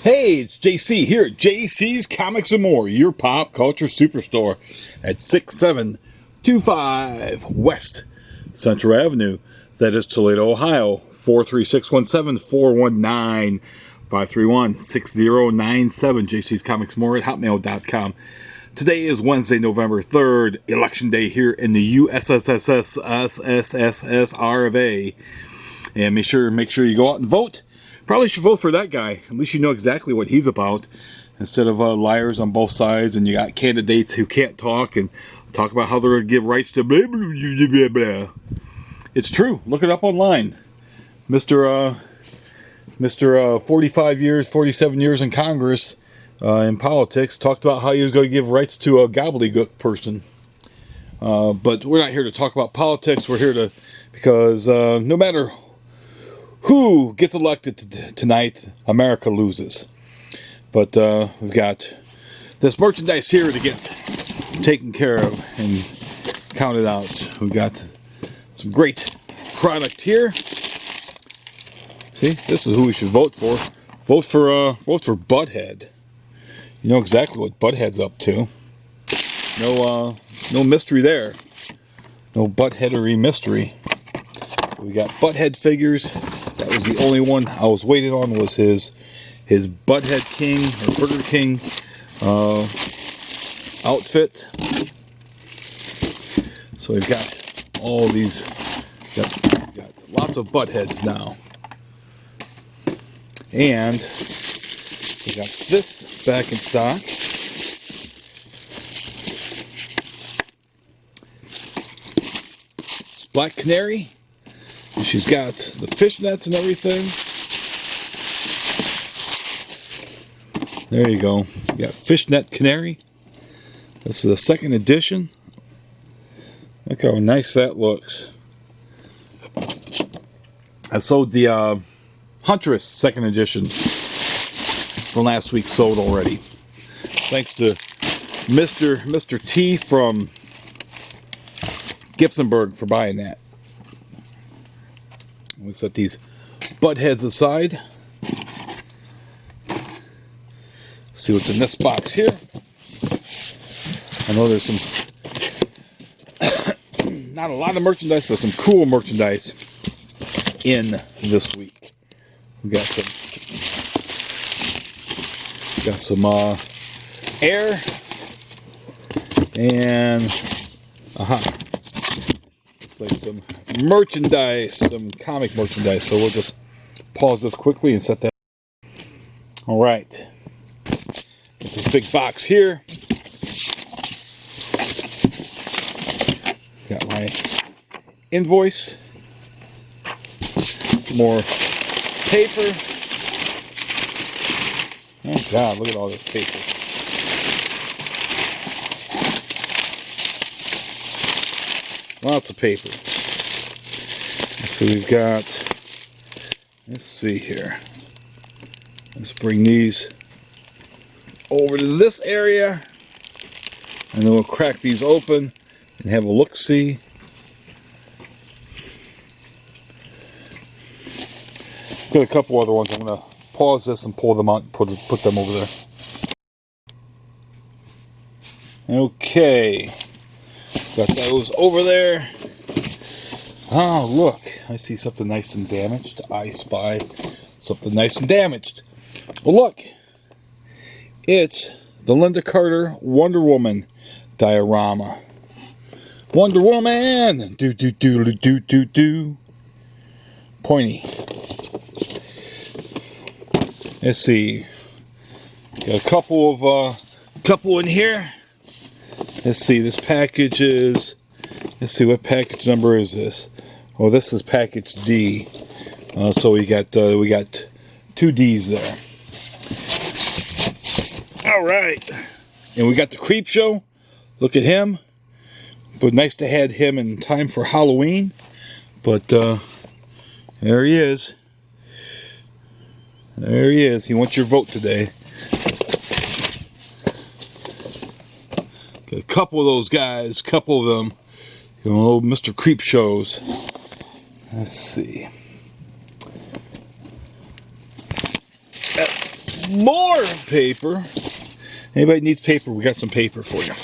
Hey, it's JC here at JC's Comics and More, your pop culture superstore at 6725 West Central Avenue. That is Toledo, Ohio, 43617-419-531-6097. JC's Comics and More at hotmail.com. Today is Wednesday, November 3rd, Election Day here in the USSR of A. And make sure you go out and vote. Probably should vote for that guy. At least you know exactly what he's about, instead of liars on both sides. And you got candidates who can't talk and talk about how they're going to give rights to blah, blah, blah, blah, blah. It's true. Look it up online. Mr. 45 years, 47 years in Congress, in politics, talked about how he was going to give rights to a gobbledygook person. But we're not here to talk about politics. We're here because no matter who gets elected tonight, America loses. But we've got this merchandise here to get taken care of and counted out. We've got some great product here. See, this is who we should vote for. Vote for Butthead. You know exactly what Butthead's up to. No mystery there. No buttheadery mystery. We got Butthead figures. That was the only one I was waiting on, was his Butthead King or Burger King outfit. So we've got all these. We've got lots of Buttheads now, and we got this back in stock. It's Black Canary. She's got the fishnets and everything. There you go. You got Fishnet Canary. This is the second edition. Look how nice that looks. I sold the Huntress second edition from last week. Sold already. Thanks to Mr. T from Gibsonburg for buying that. We'll set these Buttheads aside. See what's in this box here. I know there's some, not a lot of merchandise, but some cool merchandise in this week. We got some air and like some merchandise, some comic merchandise. So we'll just pause this quickly and set that. All right, get this big box here. Got my invoice, more paper. Oh God, look at all this paper. Lots of paper. So we've got, let's see here. Let's bring these over to this area, and then we'll crack these open and have a look-see. Got a couple other ones. I'm going to pause this and pull them out and put them over there. Okay. Got those over there. Oh, look. I see something nice and damaged. I spy something nice and damaged. Well, look. It's the Lynda Carter Wonder Woman diorama. Wonder Woman! Do, do, do, do, do, do. Pointy. Let's see. Got a couple in here. Let's see, this package is, let's see, what package number is this? Oh, this is package D. So we got 2 Ds there. All right. And we got the Creep Show. Look at him. But nice to have him in time for Halloween. But there he is. There he is. He wants your vote today. Got a couple of those guys, couple of them, you know, Mr. Creep Shows. Let's see. more paper. Anybody needs paper, we got some paper for you.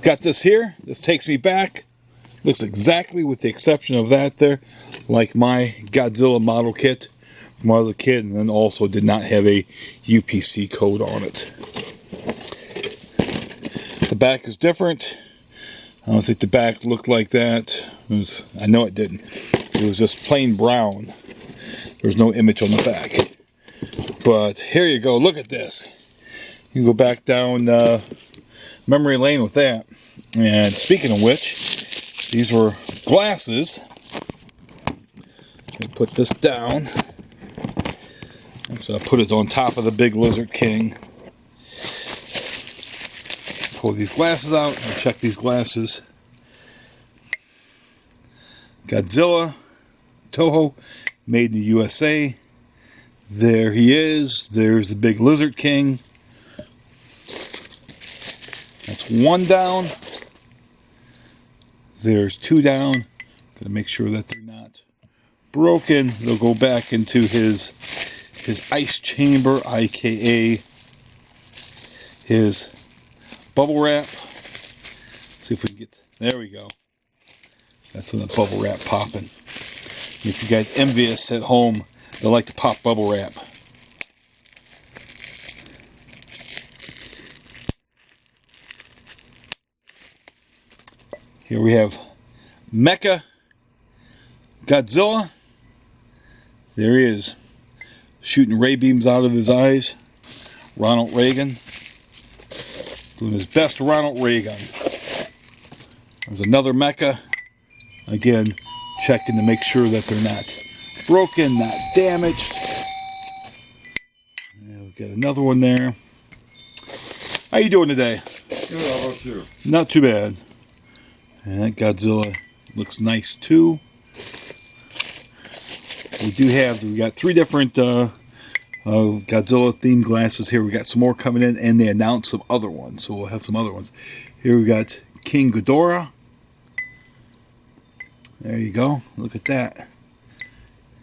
Got this here. This takes me back. Looks exactly, with the exception of that there, like my Godzilla model kit from when I was a kid, and then also did not have a UPC code on it. The back is different. I don't think the back looked like that. I know it didn't. It was just plain brown. There's no image on the back. But here you go. Look at this. You can go back down memory lane with that. And speaking of which, these were glasses. Let me put this down. So I put it on top of the big Lizard King. Pull these glasses out and check these glasses. Godzilla, Toho, made in the USA. There he is. There's the big Lizard King. That's one down. There's two down. Gotta make sure that they're not broken. They'll go back into his ice chamber, aka his bubble wrap. Let's see if we can get, there we go. That's when the bubble wrap popping. If you guys envious at home, they like to pop bubble wrap. Here we have MechaGodzilla. There he is, shooting ray beams out of his eyes. Ronald Reagan, doing his best Ronald Reagan. There's another mecha. Again, checking to make sure that they're not broken, not damaged. And we've got another one there. How you doing today? Good, how about you? Not too bad. And that Godzilla looks nice too. We got three different Godzilla themed glasses here. We got some more coming in, and they announced some other ones, so we'll have some other ones. Here we got King Ghidorah. There you go. Look at that.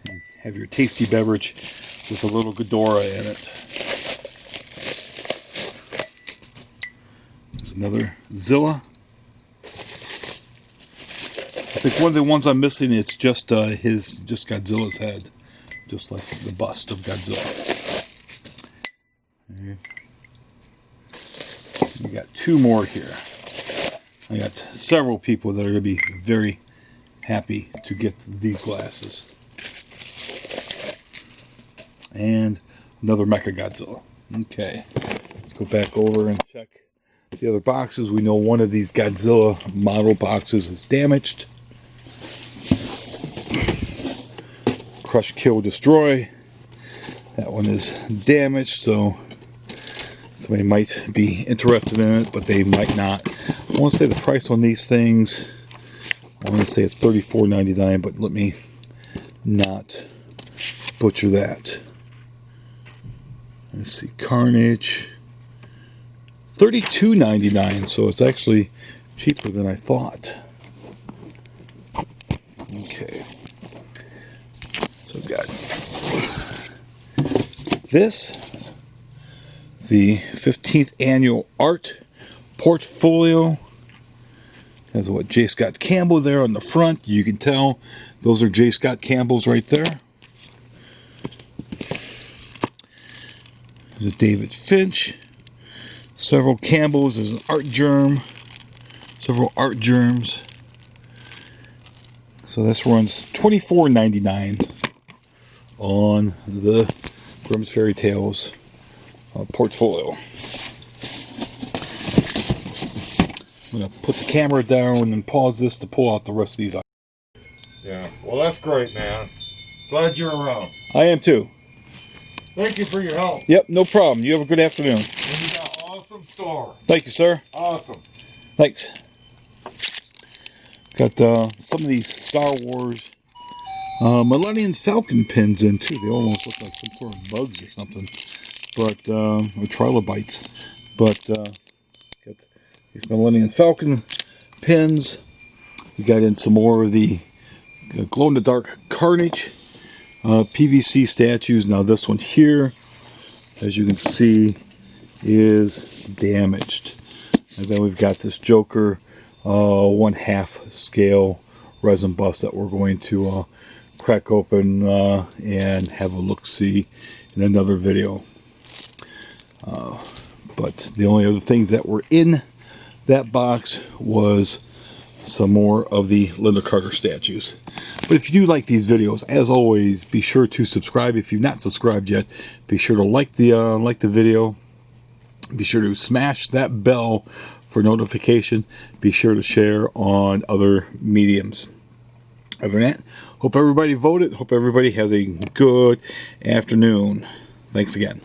And have your tasty beverage with a little Ghidorah in it. There's another Zilla. I think one of the ones I'm missing, it's just Godzilla's head, just like the bust of Godzilla. We got two more here. I got several people that are going to be very happy to get these glasses. And another MechaGodzilla. Okay, let's go back over and check the other boxes. We know one of these Godzilla model boxes is damaged. Crush, kill, destroy. That one is damaged, so somebody might be interested in it, but they might not. I want to say the price on these things, I want to say it's $34.99, but let me not butcher that. Let's see, Carnage, $32.99, so it's actually cheaper than I thought. Okay. So I've got this, the 15th annual art portfolio. Has what, J. Scott Campbell there on the front. You can tell those are J. Scott Campbell's right there. There's a David Finch. Several Campbells. There's an art germ. Several art germs. So this runs $24.99 on the Grimm's Fairy Tales portfolio. I'm going to put the camera down and pause this to pull out the rest of these. Yeah, well, that's great, man. Glad you're around. I am too. Thank you for your help. Yep, no problem. You have a good afternoon. And you got an awesome store. Thank you, sir. Awesome. Thanks. Got some of these Star Wars Millennium Falcon pins in too. They almost look like some sort of bugs or something, but or trilobites. But got these Millennium Falcon pins. We got in some more of the glow-in-the-dark Carnage PVC statues. Now this one here as you can see, is damaged. And then we've got this Joker 1/2 scale resin bust that we're going to crack open and have a look-see in another video. But the only other things that were in that box was some more of the Lynda Carter statues. But if you do like these videos, as always, be sure to subscribe. If you've not subscribed yet, be sure to like the video. Be sure to smash that bell for notification. Be sure to share on other mediums. Other than that, hope everybody voted. Hope everybody has a good afternoon. Thanks again.